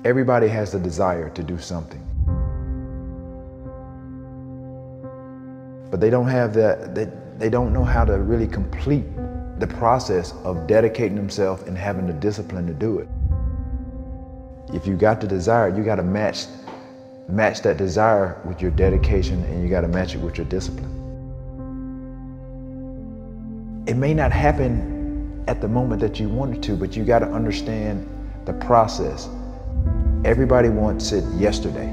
Everybody has the desire to do something. But they don't have that, they don't know how to really complete the process of dedicating themselves and having the discipline to do it. If you got the desire, you got to match that desire with your dedication, and you got to match it with your discipline. It may not happen at the moment that you want it to, but you got to understand the process. Everybody wants it yesterday.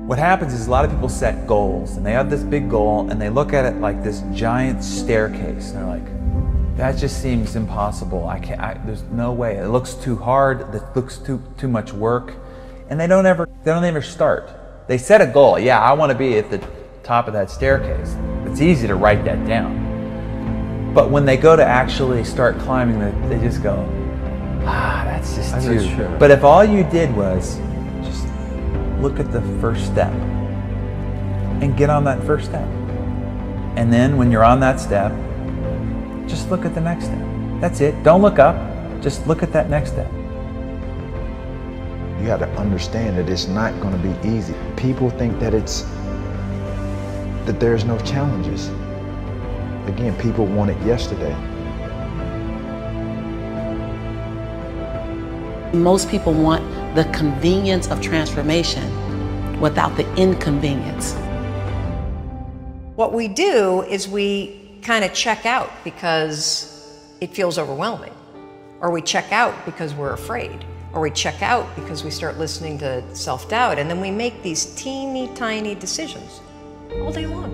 What happens is a lot of people set goals, and they have this big goal, and they look at it like this giant staircase, and they're like, that just seems impossible. There's no way. It looks too hard. It looks too much work, and they don't ever start. They set a goal. Yeah, I want to be at the top of that staircase. It's easy to write that down, but when they go to actually start climbing it, they just go, that's just too. True. But if all you did was just look at the first step and get on that first step, and then when you're on that step, just look at the next step. That's it. Don't look up. Just look at that next step. You got to understand that it's not going to be easy. People think that there's no challenges. Again, people want it yesterday. Most people want the convenience of transformation without the inconvenience. What we do is we kind of check out because it feels overwhelming, or we check out because we're afraid, or we check out because we start listening to self-doubt, and then we make these teeny tiny decisions all day long.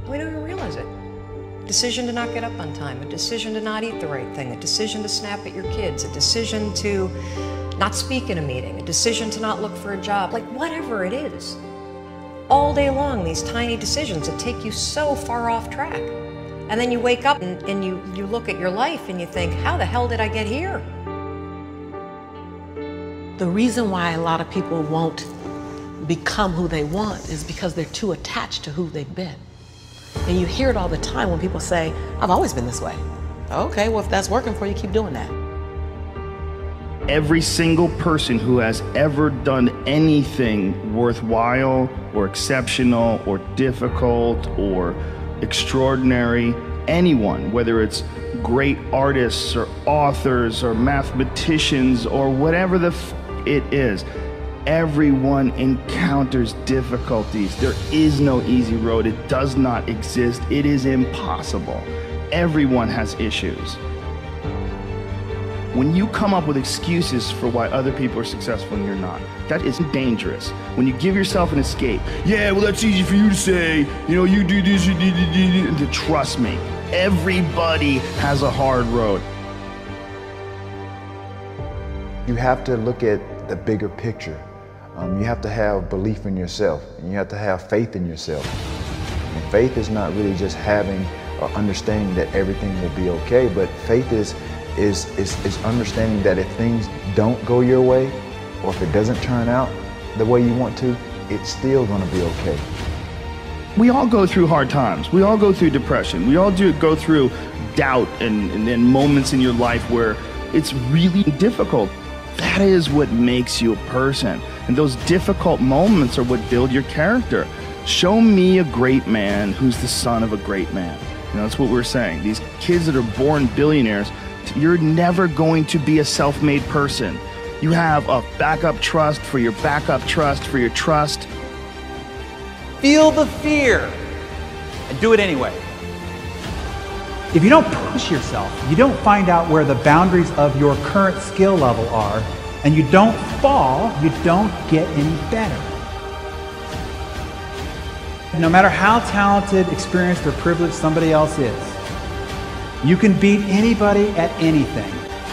We don't even realize it. A decision to not get up on time, a decision to not eat the right thing, a decision to snap at your kids, a decision to not speak in a meeting, a decision to not look for a job, like whatever it is. All day long, these tiny decisions that take you so far off track. And then you wake up and you look at your life and you think, how the hell did I get here? The reason why a lot of people won't become who they want is because they're too attached to who they've been. And you hear it all the time when people say, I've always been this way. Okay, well, if that's working for you, keep doing that. Every single person who has ever done anything worthwhile or exceptional or difficult or extraordinary, anyone, whether it's great artists or authors or mathematicians or whatever it is, everyone encounters difficulties. There is no easy road. It does not exist. It is impossible. Everyone has issues. When you come up with excuses for why other people are successful and you're not, that is dangerous. When you give yourself an escape, yeah, well, that's easy for you to say, you know, you do this, you do, and trust me, everybody has a hard road. You have to look at the bigger picture. You have to have belief in yourself, and you have to have faith in yourself. And faith is not really just having or understanding that everything will be okay, but faith is understanding that if things don't go your way, or if it doesn't turn out the way you want to, it's still going to be okay. We all go through hard times. We all go through depression. We all go through doubt and moments in your life where it's really difficult. That is what makes you a person. And those difficult moments are what build your character. Show me a great man who's the son of a great man. You know, that's what we're saying. These kids that are born billionaires, you're never going to be a self-made person. You have a backup trust for your backup trust for your trust. Feel the fear and do it anyway. If you don't push yourself, you don't find out where the boundaries of your current skill level are, and you don't fall, you don't get any better. No matter how talented, experienced, or privileged somebody else is, you can beat anybody at anything.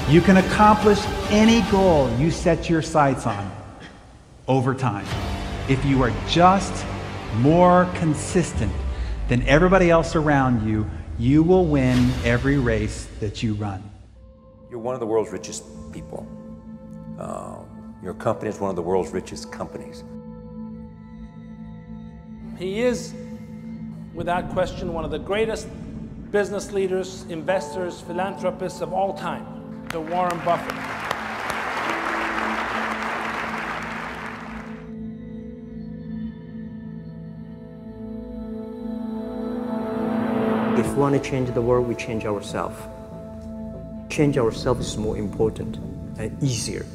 You can accomplish any goal you set your sights on over time. If you are just more consistent than everybody else around you, you will win every race that you run. You're one of the world's richest people. Your company is one of the world's richest companies. He is, without question, one of the greatest business leaders, investors, philanthropists of all time, the Warren Buffett. we want to change the world, we change ourselves. Change ourselves is more important and easier.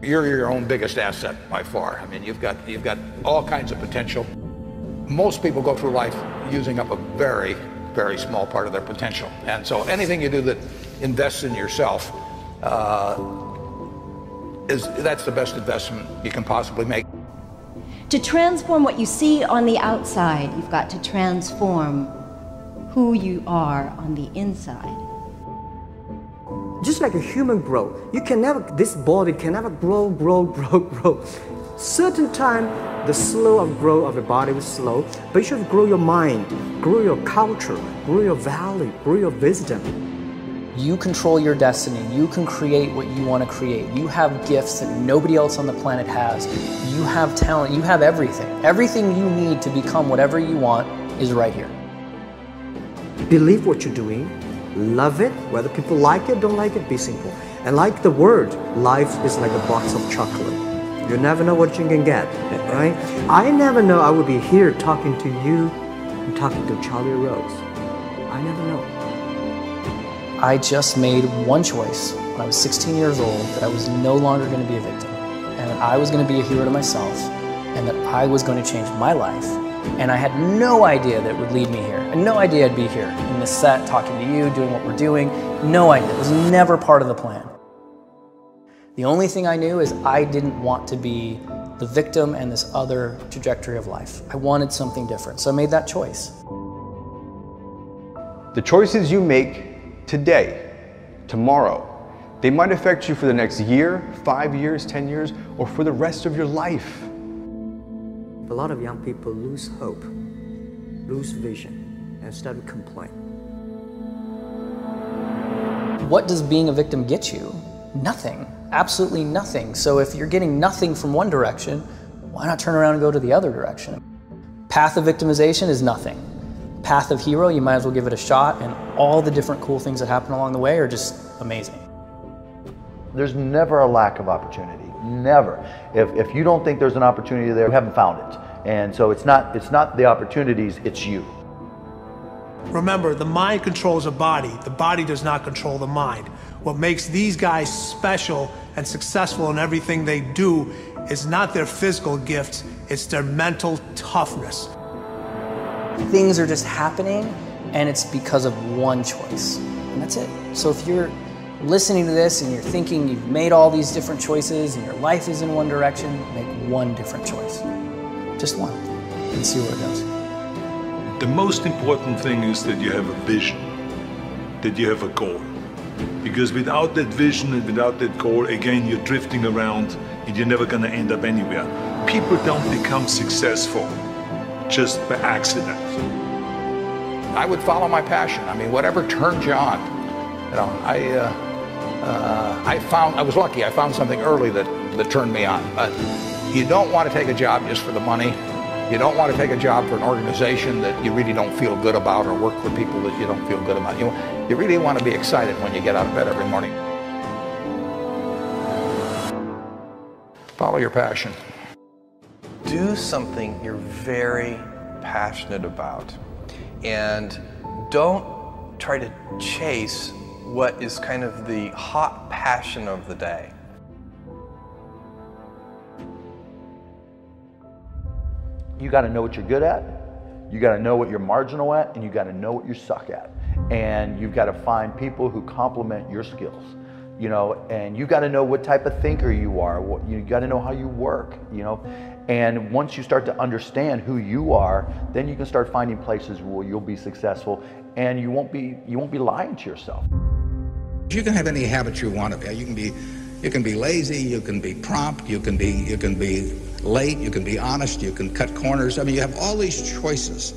You're your own biggest asset by far. I mean, you've got all kinds of potential. Most people go through life using up a very, very small part of their potential. And so anything you do that invests in yourself, that's the best investment you can possibly make. To transform what you see on the outside, you've got to transform who you are on the inside. Just like a human growth, this body can never grow. Certain time, the slow of growth of a body is slow, but you should grow your mind, grow your culture, grow your value, grow your wisdom. You control your destiny. You can create what you want to create. You have gifts that nobody else on the planet has. You have talent. You have everything. Everything you need to become whatever you want is right here. Believe what you're doing. Love it. Whether people like it, don't like it, be simple. And like the word, life is like a box of chocolate. You never know what you can get, right? I never know I would be here talking to you and talking to Charlie Rose. I never know. I just made one choice when I was 16 years old that I was no longer going to be a victim, and that I was going to be a hero to myself, and that I was going to change my life. And I had no idea that it would lead me here. I had no idea I'd be here in this set, talking to you, doing what we're doing. No idea. It was never part of the plan. The only thing I knew is I didn't want to be the victim and this other trajectory of life. I wanted something different, so I made that choice. The choices you make today, tomorrow, they might affect you for the next year, 5 years, 10 years, or for the rest of your life. A lot of young people lose hope, lose vision, and start to complain. What does being a victim get you? Nothing, absolutely nothing. So if you're getting nothing from one direction, why not turn around and go to the other direction? Path of victimization is nothing. Path of hero, you might as well give it a shot, and all the different cool things that happen along the way are just amazing. There's never a lack of opportunity, never. If you don't think there's an opportunity there, you haven't found it. And so it's not the opportunities, it's you. Remember, the mind controls the body does not control the mind. What makes these guys special and successful in everything they do is not their physical gifts, it's their mental toughness. Things are just happening, and it's because of one choice, and that's it. So if you're listening to this and you're thinking you've made all these different choices and your life is in one direction, make one different choice. Just one, and see where it goes. The most important thing is that you have a vision, that you have a goal. Because without that vision and without that goal, again, you're drifting around and you're never gonna end up anywhere. People don't become successful just by accident. I would follow my passion. I mean, whatever turns you on. You know, I was lucky. I found something early that turned me on. But you don't want to take a job just for the money. You don't want to take a job for an organization that you really don't feel good about, or work for people that you don't feel good about. You really want to be excited when you get out of bed every morning. Follow your passion. Do something you're very passionate about, and don't try to chase what is kind of the hot passion of the day. You got to know what you're good at, you got to know what you're marginal at, and you got to know what you suck at. And you've got to find people who complement your skills. You know, and you got to know what type of thinker you are. You got to know how you work, you know. And once you start to understand who you are, then you can start finding places where you'll be successful, and you won't be lying to yourself. You can have any habit you want to be. You can be lazy, you can be prompt, you can be late, you can be honest, you can cut corners. I mean, you have all these choices.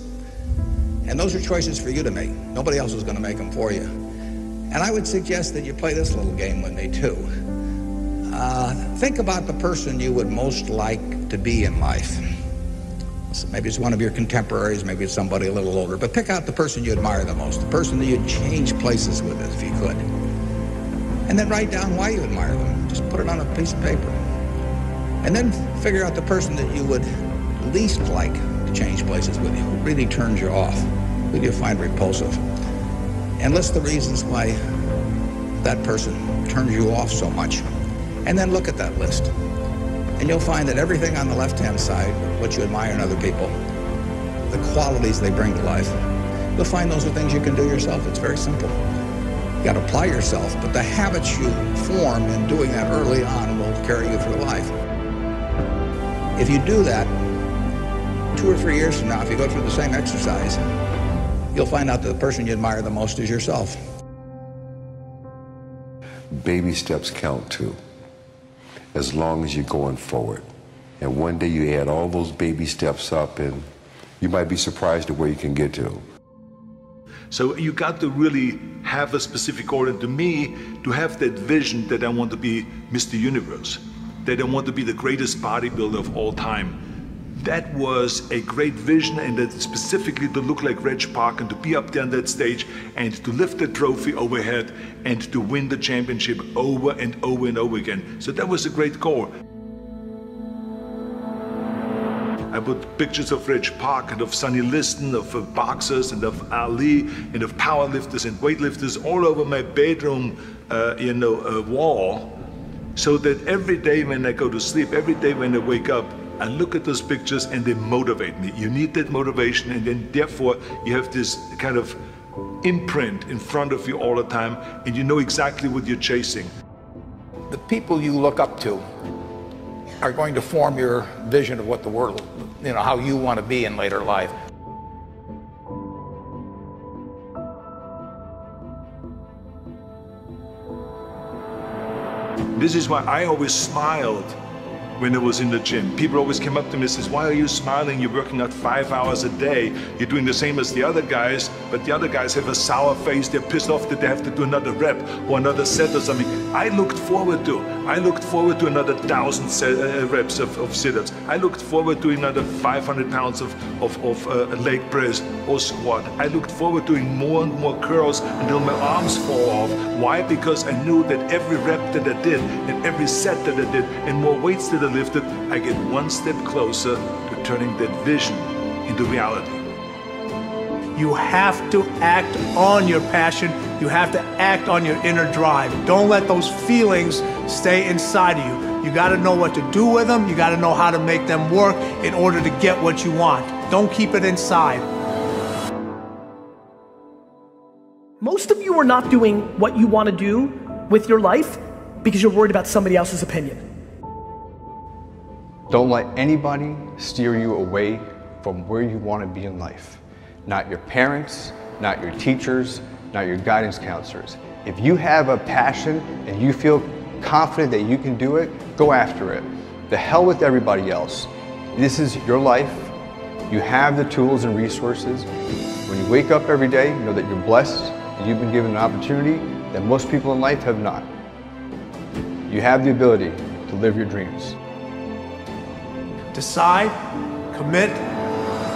And those are choices for you to make. Nobody else is going to make them for you. And I would suggest that you play this little game with me too. Think about the person you would most like to be in life. So maybe it's one of your contemporaries, maybe it's somebody a little older, but pick out the person you admire the most, the person that you'd change places with if you could. And then write down why you admire them. Just put it on a piece of paper. And then figure out the person that you would least like to change places with you, who really turns you off, who do you find repulsive. and list the reasons why that person turns you off so much. And then look at that list. And you'll find that everything on the left-hand side, what you admire in other people, the qualities they bring to life, you'll find those are things you can do yourself. It's very simple. You got to apply yourself, but the habits you form in doing that early on will carry you through life. If you do that, 2 or 3 years from now, if you go through the same exercise, you'll find out that the person you admire the most is yourself. Baby steps count too, as long as you're going forward. And one day you add all those baby steps up and you might be surprised at where you can get to. So you got to really have a specific goal, and to me, to have that vision that I want to be Mr. Universe, that I want to be the greatest bodybuilder of all time. That was a great vision, and that specifically to look like Reg Park and to be up there on that stage and to lift the trophy overhead and to win the championship over and over and over again. So that was a great goal. I put pictures of Reg Park and of Sonny Liston, of boxers and of Ali and of powerlifters and weightlifters all over my bedroom wall, so that every day when I go to sleep, every day when I wake up, I look at those pictures and they motivate me. You need that motivation, and then therefore you have this kind of imprint in front of you all the time, and you know exactly what you're chasing. The people you look up to are going to form your vision of what the world, how you want to be in later life. This is why I always smiled when I was in the gym. People always came up to me and says, why are you smiling? You're working out 5 hours a day. You're doing the same as the other guys, but the other guys have a sour face. They're pissed off that they have to do another rep or another set or something. I looked forward to another 1,000 reps of sit-ups. I looked forward to another 500 pounds of leg press or squat. I looked forward to doing more and more curls until my arms fall off. Why? Because I knew that every rep that I did and every set that I did and more weights that I lifted, I get one step closer to turning that vision into reality. You have to act on your passion. You have to act on your inner drive. Don't let those feelings stay inside of you. You got to know what to do with them. You got to know how to make them work in order to get what you want. Don't keep it inside. Most of you are not doing what you want to do with your life because you're worried about somebody else's opinion. Don't let anybody steer you away from where you want to be in life. Not your parents, not your teachers, not your guidance counselors. If you have a passion and you feel confident that you can do it, go after it. The hell with everybody else. This is your life. You have the tools and resources. When you wake up every day, know that you're blessed and you've been given an opportunity that most people in life have not. You have the ability to live your dreams. Decide, commit,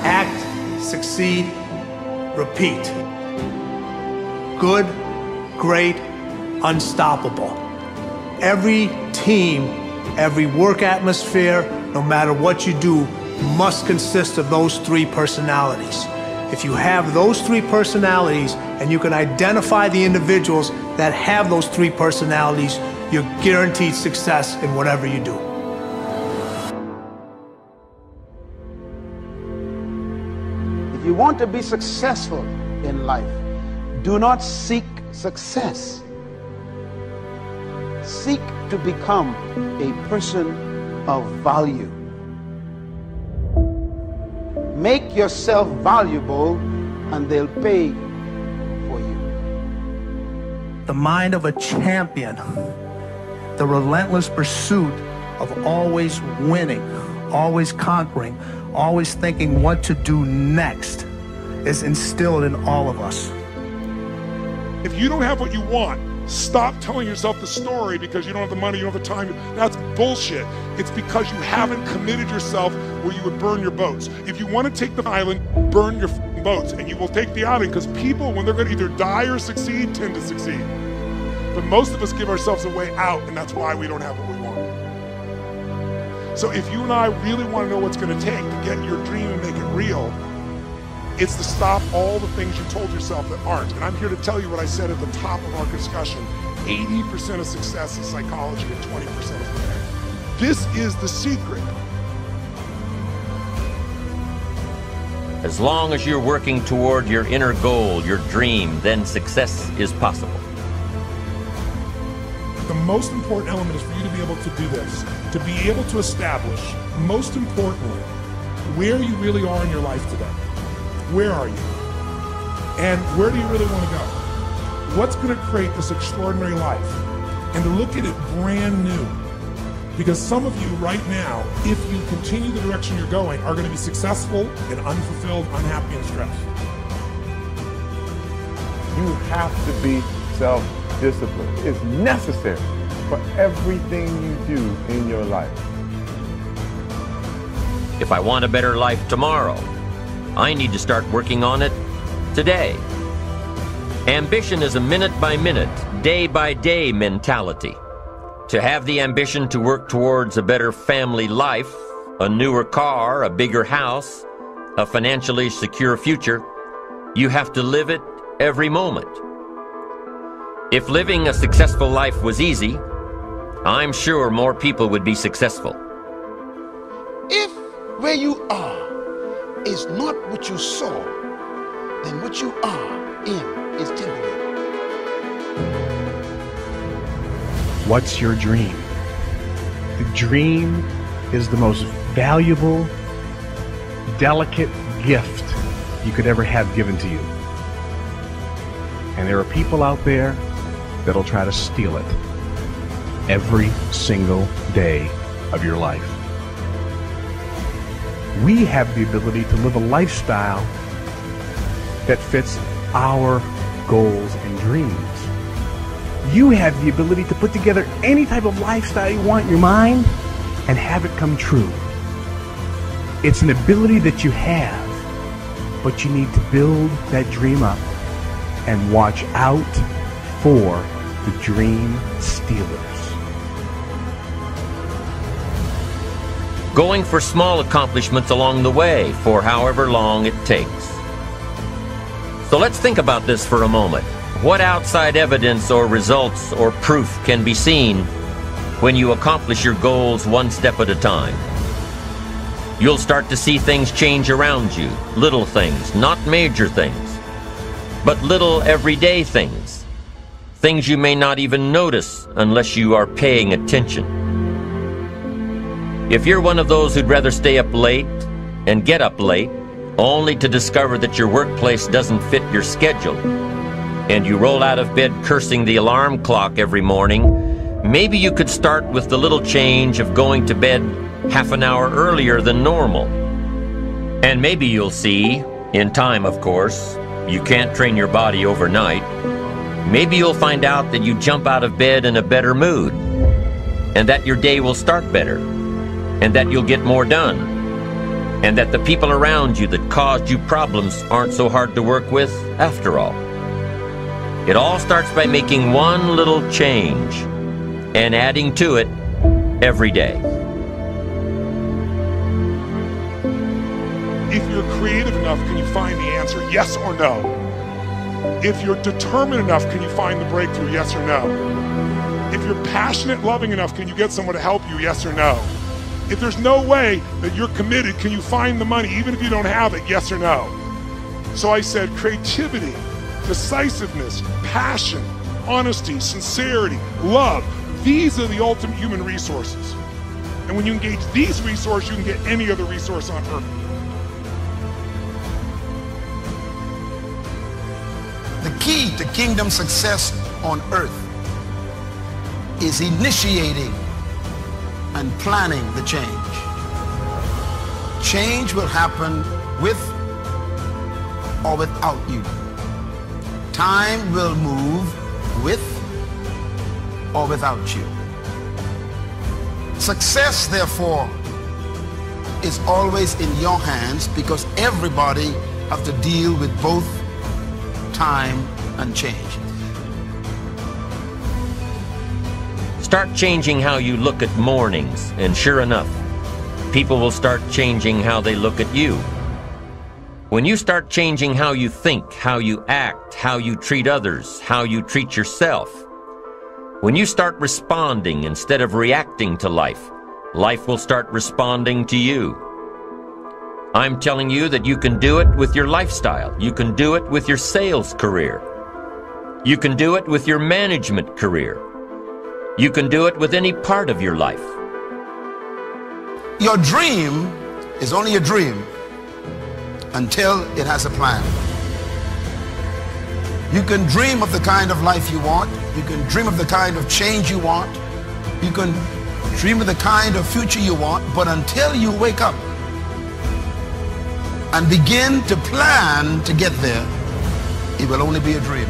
act, succeed, repeat. Good, great, unstoppable. Every team, every work atmosphere, no matter what you do, must consist of those 3 personalities. If you have those 3 personalities and you can identify the individuals that have those 3 personalities, you're guaranteed success in whatever you do. If you want to be successful in life, do not seek success. Seek to become a person of value. Make yourself valuable and they'll pay for you. The mind of a champion, the relentless pursuit of always winning, always conquering, always thinking what to do next is instilled in all of us. If you don't have what you want, stop telling yourself the story because you don't have the money, you don't have the time. That's bullshit. It's because you haven't committed yourself where you would burn your boats. If you want to take the island, burn your boats, and you will take the island, because people, when they're going to either die or succeed, tend to succeed. But most of us give ourselves a way out, and that's why we don't have what we want. So if you and I really want to know what's going to take to get your dream and make it real, It's to stop all the things you told yourself that aren't. And I'm here to tell you what I said at the top of our discussion. 80% of success is psychology and 20% is there. This is the secret. As long as you're working toward your inner goal, your dream, then success is possible. The most important element is for you to be able to do this, to be able to establish, most importantly, where you really are in your life today. Where are you? And where do you really want to go? What's going to create this extraordinary life? And to look at it brand new. Because some of you right now, if you continue the direction you're going, are going to be successful and unfulfilled, unhappy, and stressed. You have to be self-disciplined. It's necessary for everything you do in your life. If I want a better life tomorrow, I need to start working on it today. Ambition is a minute-by-minute, day-by-day mentality. To have the ambition to work towards a better family life, a newer car, a bigger house, a financially secure future, you have to live it every moment. If living a successful life was easy, I'm sure more people would be successful. If where you are is not what you saw, then what you are in is temporary. What's your dream? The dream is the most valuable, delicate gift you could ever have given to you. And there are people out there that'll try to steal it every single day of your life. We have the ability to live a lifestyle that fits our goals and dreams. You have the ability to put together any type of lifestyle you want in your mind and have it come true. It's an ability that you have, but you need to build that dream up and watch out for the dream stealers. Going for small accomplishments along the way for however long it takes. So let's think about this for a moment. What outside evidence or results or proof can be seen when you accomplish your goals one step at a time? You'll start to see things change around you, little things, not major things, but little everyday things, things you may not even notice unless you are paying attention. If you're one of those who'd rather stay up late and get up late, only to discover that your workplace doesn't fit your schedule, and you roll out of bed cursing the alarm clock every morning, maybe you could start with the little change of going to bed half an hour earlier than normal. And maybe you'll see, in time of course, you can't train your body overnight, maybe you'll find out that you jump out of bed in a better mood, and that your day will start better, and that you'll get more done, and that the people around you that caused you problems aren't so hard to work with after all. It all starts by making one little change and adding to it every day. If you're creative enough, can you find the answer, yes or no? If you're determined enough, can you find the breakthrough, yes or no? If you're passionate, loving enough, can you get someone to help you, yes or no? If there's no way that you're committed, can you find the money, even if you don't have it, yes or no? So I said creativity, decisiveness, passion, honesty, sincerity, love. These are the ultimate human resources. And when you engage these resources, you can get any other resource on earth. The key to kingdom success on earth is initiating and planning the change. Change will happen with or without you. Time will move with or without you. Success, therefore, is always in your hands because everybody has to deal with both time and change. Start changing how you look at mornings, and sure enough, people will start changing how they look at you. When you start changing how you think, how you act, how you treat others, how you treat yourself, when you start responding instead of reacting to life, life will start responding to you. I'm telling you that you can do it with your lifestyle. You can do it with your sales career. You can do it with your management career. You can do it with any part of your life. Your dream is only a dream until it has a plan. You can dream of the kind of life you want. You can dream of the kind of change you want. You can dream of the kind of future you want, but until you wake up and begin to plan to get there, it will only be a dream.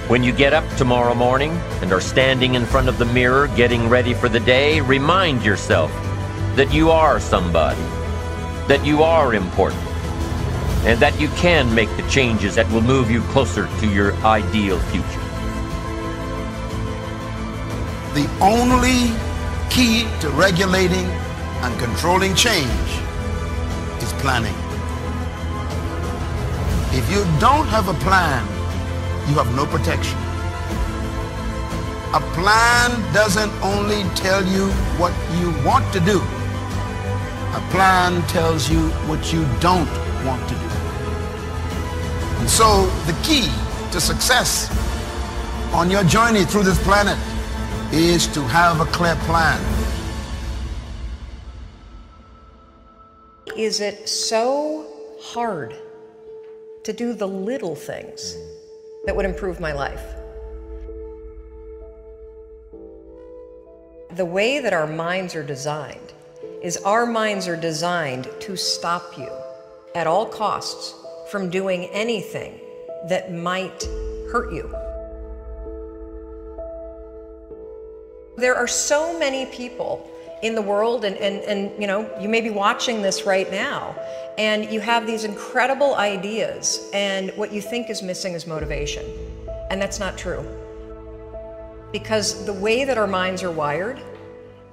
When you get up tomorrow morning and are standing in front of the mirror getting ready for the day, remind yourself that you are somebody, that you are important, and that you can make the changes that will move you closer to your ideal future. The only key to regulating and controlling change is planning. If you don't have a plan, you have no protection. A plan doesn't only tell you what you want to do. A plan tells you what you don't want to do. And so the key to success on your journey through this planet is to have a clear plan. Is it so hard to do the little things that would improve my life? The way that our minds are designed is our minds are designed to stop you at all costs from doing anything that might hurt you. There are so many people in the world, and you know, you may be watching this right now, and you have these incredible ideas, and what you think is missing is motivation. And that's not true. Because the way that our minds are wired,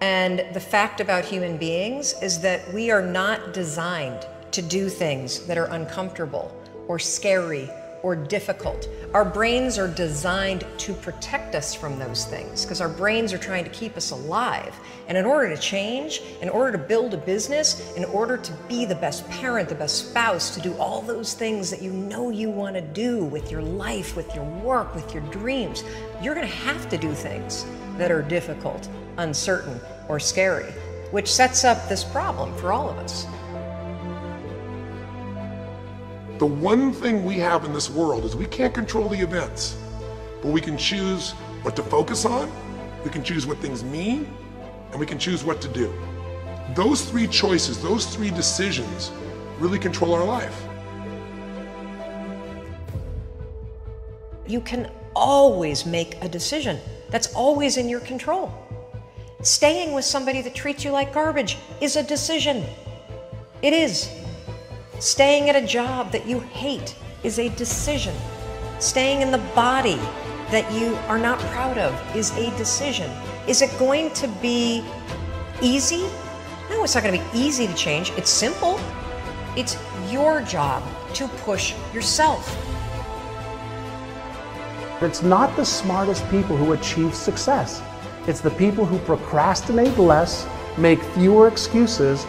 and the fact about human beings, is that we are not designed to do things that are uncomfortable or scary or difficult. Our brains are designed to protect us from those things because our brains are trying to keep us alive. And in order to change, in order to build a business, in order to be the best parent, the best spouse, to do all those things that you know you want to do with your life, with your work, with your dreams, you're going to have to do things that are difficult, uncertain, or scary, which sets up this problem for all of us. The one thing we have in this world is we can't control the events, but we can choose what to focus on, we can choose what things mean, and we can choose what to do. Those three choices, those three decisions really control our life. You can always make a decision. That's always in your control. Staying with somebody that treats you like garbage is a decision. It is. Staying at a job that you hate is a decision. Staying in the body that you are not proud of is a decision. Is it going to be easy? No, it's not going to be easy to change. It's simple. It's your job to push yourself. It's not the smartest people who achieve success. It's the people who procrastinate less, make fewer excuses,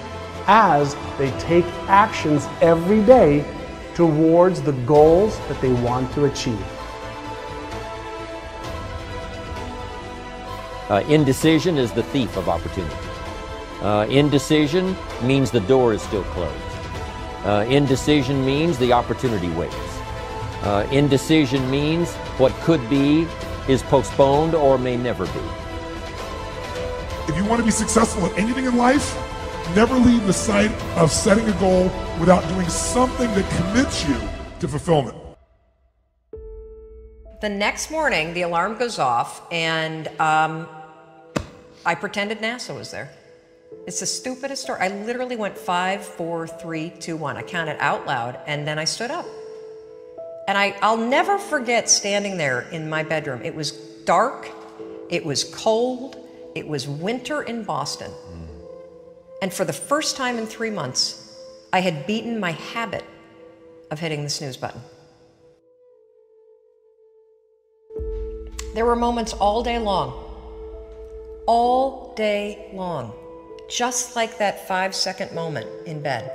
as they take actions every day towards the goals that they want to achieve. Indecision is the thief of opportunity. Indecision means the door is still closed. Indecision means the opportunity waits. Indecision means what could be is postponed or may never be. If you want to be successful at anything in life, never leave the sight of setting a goal without doing something that commits you to fulfillment. The next morning, the alarm goes off, and I pretended NASA was there. It's the stupidest story. I literally went 5, 4, 3, 2, 1. I counted out loud, and then I stood up. And I'll never forget standing there in my bedroom. It was dark, it was cold, it was winter in Boston. And for the first time in 3 months, I had beaten my habit of hitting the snooze button. There were moments all day long, just like that 5-second moment in bed,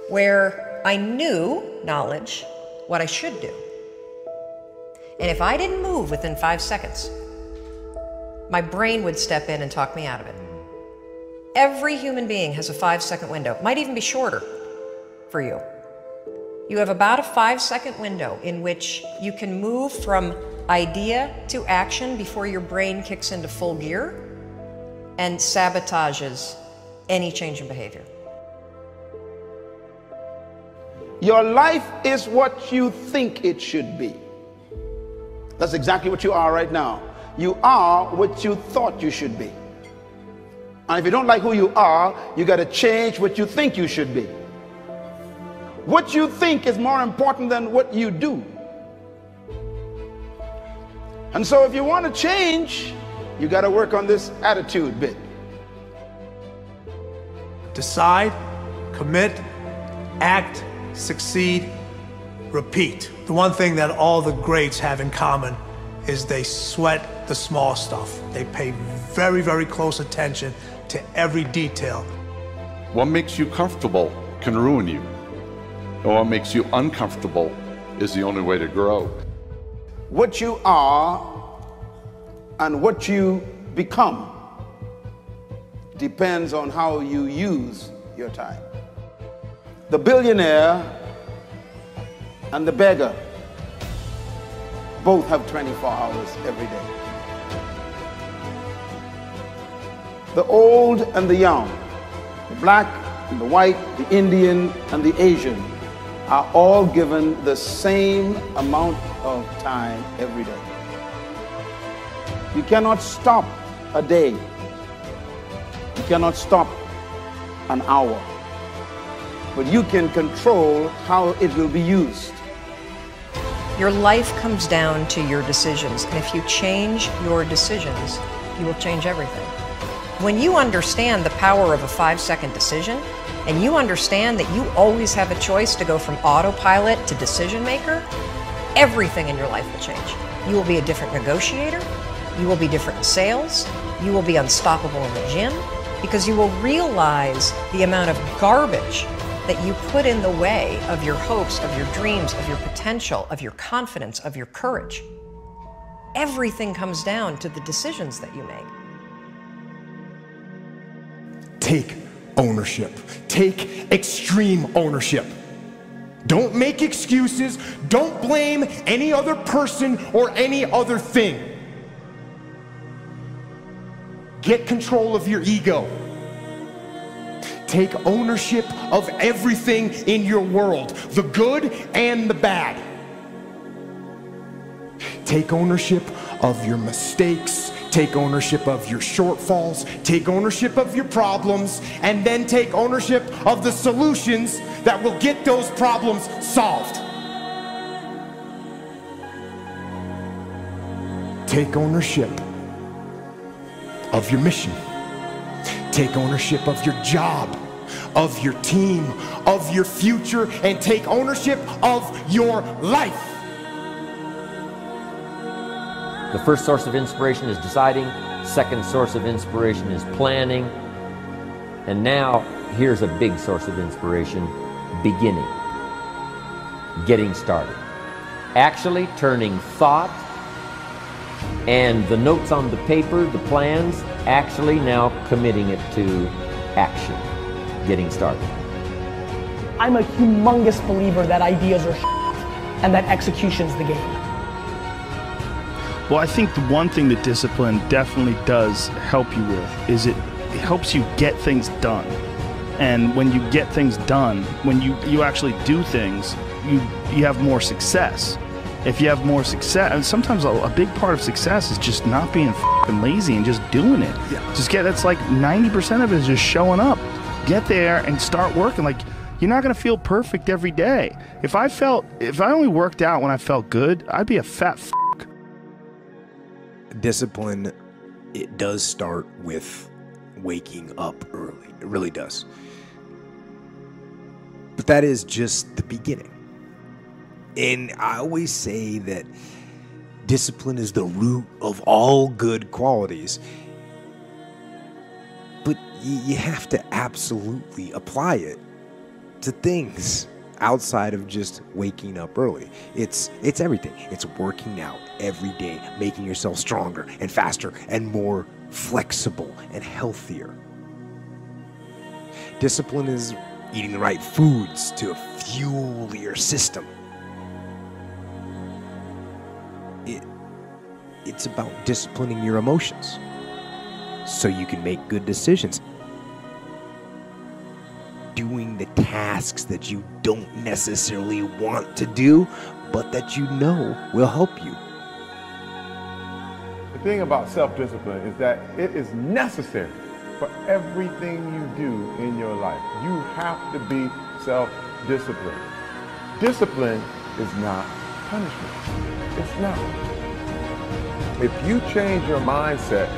where I knew knowledge what I should do. And if I didn't move within 5 seconds, my brain would step in and talk me out of it. Every human being has a 5-second window. It might even be shorter for you. You have about a 5-second window in which you can move from idea to action before your brain kicks into full gear and sabotages any change in behavior. Your life is what you think it should be. That's exactly what you are right now. You are what you thought you should be. And if you don't like who you are, you got to change what you think you should be. What you think is more important than what you do. And so if you want to change, you got to work on this attitude bit. Decide, commit, act, succeed, repeat. The one thing that all the greats have in common is they sweat the small stuff. They pay very, very close attention to every detail. What makes you comfortable can ruin you. And what makes you uncomfortable is the only way to grow. What you are and what you become depends on how you use your time. The billionaire and the beggar both have 24 hours every day. The old and the young, the black and the white, the Indian and the Asian are all given the same amount of time every day. You cannot stop a day. You cannot stop an hour. But you can control how it will be used. Your life comes down to your decisions, and if you change your decisions, you will change everything. When you understand the power of a 5-second decision, and you understand that you always have a choice to go from autopilot to decision maker, everything in your life will change. You will be a different negotiator, you will be different in sales, you will be unstoppable in the gym, because you will realize the amount of garbage that you put in the way of your hopes, of your dreams, of your potential, of your confidence, of your courage. Everything comes down to the decisions that you make. Take ownership. Take extreme ownership. Don't make excuses. Don't blame any other person or any other thing. Get control of your ego. Take ownership of everything in your world, the good and the bad. Take ownership of your mistakes. Take ownership of your shortfalls. Take ownership of your problems. And then take ownership of the solutions that will get those problems solved. Take ownership of your mission. Take ownership of your job, of your team, of your future, and take ownership of your life. The first source of inspiration is deciding. Second source of inspiration is planning. And now, here's a big source of inspiration, beginning. Getting started. Actually turning thought and the notes on the paper, the plans, actually now committing it to action. Getting started. I'm a humongous believer that ideas are and that execution's the game. Well, I think the one thing that discipline definitely does help you with is it helps you get things done. And when you get things done, when you actually do things, you have more success. If you have more success, and sometimes a big part of success is just not being f***ing lazy and just doing it. Yeah. That's like 90% of it is just showing up. Get there and start working. Like, you're not gonna feel perfect every day. If I only worked out when I felt good, I'd be a fat f***. Discipline, it does start with waking up early. It really does. But that is just the beginning. And I always say that discipline is the root of all good qualities. But you have to absolutely apply it to things outside of just waking up early. It's everything. It's working out every day, making yourself stronger and faster and more flexible and healthier. Discipline is eating the right foods to fuel your system. It's about disciplining your emotions so you can make good decisions. Doing the tasks that you don't necessarily want to do, but that you know will help you. The thing about self-discipline is that it is necessary for everything you do in your life. You have to be self-disciplined. Discipline is not punishment. It's not. If you change your mindset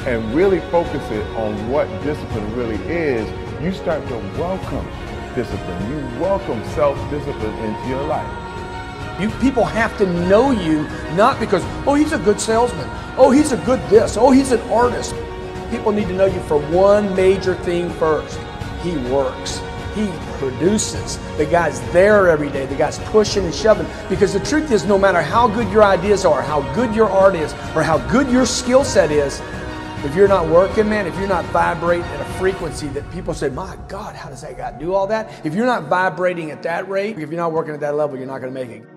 and really focus it on what discipline really is, you start to welcome discipline. You welcome self-discipline into your life. You people have to know you, not because, oh, he's a good salesman. Oh, he's a good this. Oh, he's an artist. People need to know you for one major thing first. He works. He produces. The guy's there every day. The guy's pushing and shoving. Because the truth is, no matter how good your ideas are, how good your art is, or how good your skill set is, if you're not working, man, if you're not vibrating at a frequency that people say, my God, how does that guy do all that? If you're not vibrating at that rate, if you're not working at that level, you're not going to make it.